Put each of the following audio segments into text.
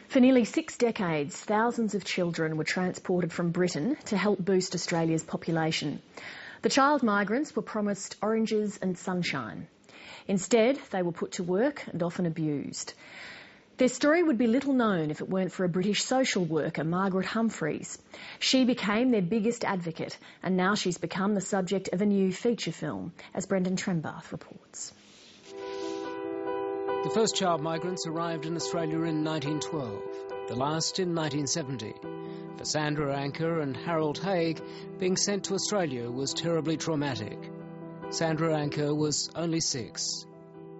For nearly 6 decades, thousands of children were transported from Britain to help boost Australia's population. The child migrants were promised oranges and sunshine. Instead, they were put to work and often abused. Their story would be little known if it weren't for a British social worker, Margret Humphreys. She became their biggest advocate, and now she's become the subject of a new feature film, as Brendan Trembath reports. The first child migrants arrived in Australia in 1912, the last in 1970. For Sandra Anker and Harold Haig, being sent to Australia was terribly traumatic. Sandra Anker was only 6.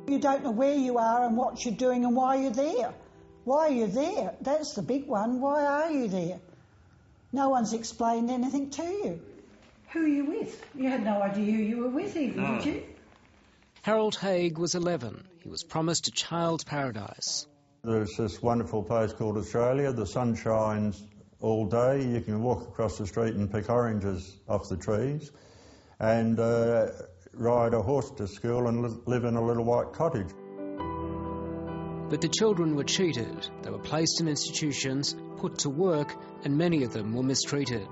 You don't know where you are and what you're doing and why you're there. Why are you there? That's the big one. Why are you there? No one's explained anything to you. Who are you with? You had no idea who you were with even, did you? Harold Haig was 11. He was promised a child's paradise. There's this wonderful place called Australia. The sun shines all day. You can walk across the street and pick oranges off the trees and ride a horse to school and live in a little white cottage. But the children were cheated. They were placed in institutions, put to work, and many of them were mistreated.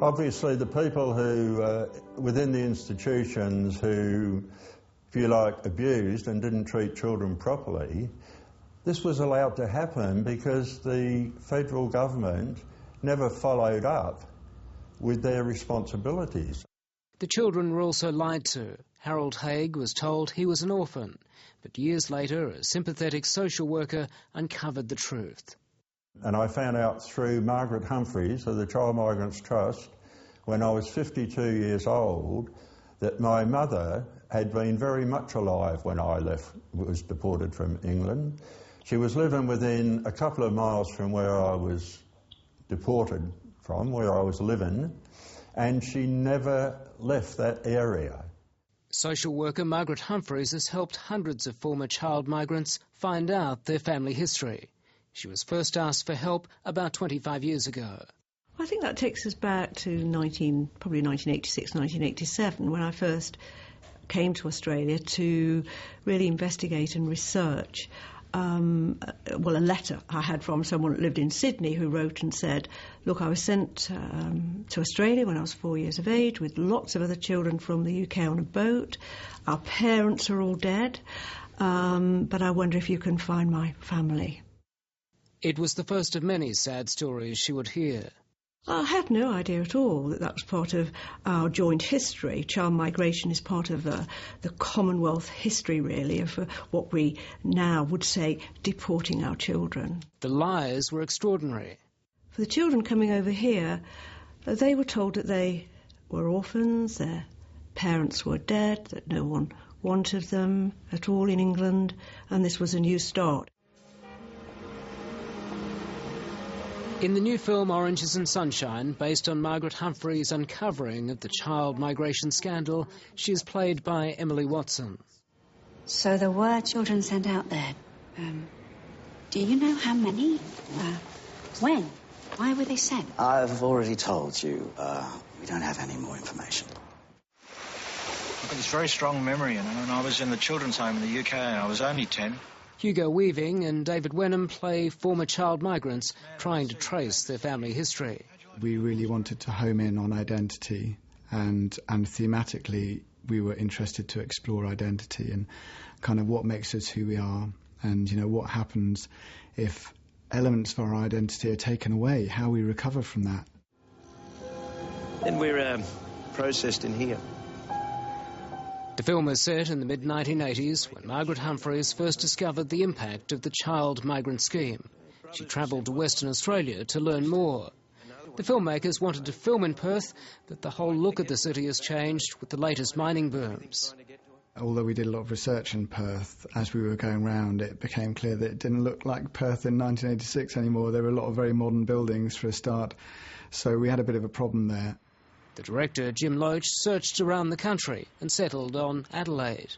Obviously, the people who, within the institutions who, if you like, abused and didn't treat children properly, this was allowed to happen because the federal government never followed up with their responsibilities. The children were also lied to. Harold Haig was told he was an orphan, but years later a sympathetic social worker uncovered the truth. And I found out through Margret Humphreys of the Child Migrants Trust, when I was 52 years old, that my mother had been very much alive when I was deported from England. She was living within a couple of miles from where I was deported from, where I was living, and she never left that area. Social worker Margret Humphreys has helped hundreds of former child migrants find out their family history. She was first asked for help about 25 years ago. I think that takes us back to probably 1986, 1987, when I first came to Australia to really investigate and research. A letter I had from someone that lived in Sydney who wrote and said, look, I was sent to Australia when I was 4 years of age with lots of other children from the UK on a boat. Our parents are all dead, but I wonder if you can find my family. It was the first of many sad stories she would hear. I had no idea at all that was part of our joint history. Child migration is part of the Commonwealth history, really, of what we now would say deporting our children. The lies were extraordinary. For the children coming over here, they were told that they were orphans, their parents were dead, that no one wanted them at all in England, and this was a new start. In the new film Oranges and Sunshine, based on Margret Humphreys' uncovering of the child migration scandal, she is played by Emily Watson. So there were children sent out there. Do you know how many? When? Why were they sent? I've already told you. We don't have any more information. I've got this very strong memory, and when I was in the children's home in the UK, I was only 10. Hugo Weaving and David Wenham play former child migrants trying to trace their family history. We really wanted to home in on identity, and thematically we were interested to explore identity and kind of what makes us who we are, and what happens if elements of our identity are taken away, how we recover from that. Then we're processed in here. The film is set in the mid-1980s when Margret Humphreys first discovered the impact of the child migrant scheme. She travelled to Western Australia to learn more. The filmmakers wanted to film in Perth, but the whole look of the city has changed with the latest mining booms. Although we did a lot of research in Perth, as we were going round, it became clear that it didn't look like Perth in 1986 anymore. There were a lot of very modern buildings for a start, so we had a bit of a problem there. The director, Jim Loach, searched around the country and settled on Adelaide.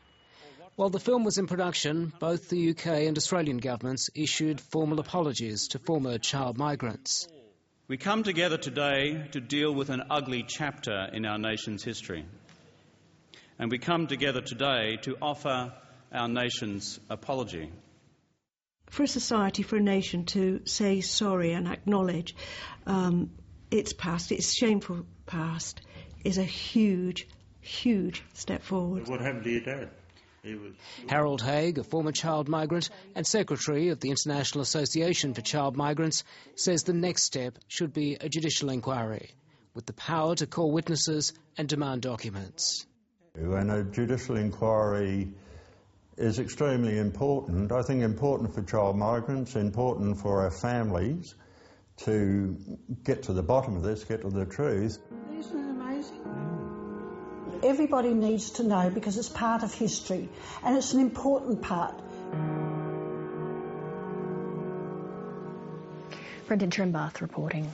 While the film was in production, both the UK and Australian governments issued formal apologies to former child migrants. We come together today to deal with an ugly chapter in our nation's history. And we come together today to offer our nation's apology. for a society, for a nation to say sorry and acknowledge its past, its shameful past, is a huge, huge step forward. What happened to your dad? Harold Haig, a former child migrant and secretary of the International Association for Child Migrants, says the next step should be a judicial inquiry, with the power to call witnesses and demand documents. And a judicial inquiry is extremely important. I think important for child migrants, important for our families to get to the bottom of this, get to the truth. Isn't it amazing? Everybody needs to know because it's part of history and it's an important part. Brendan Trimbath reporting.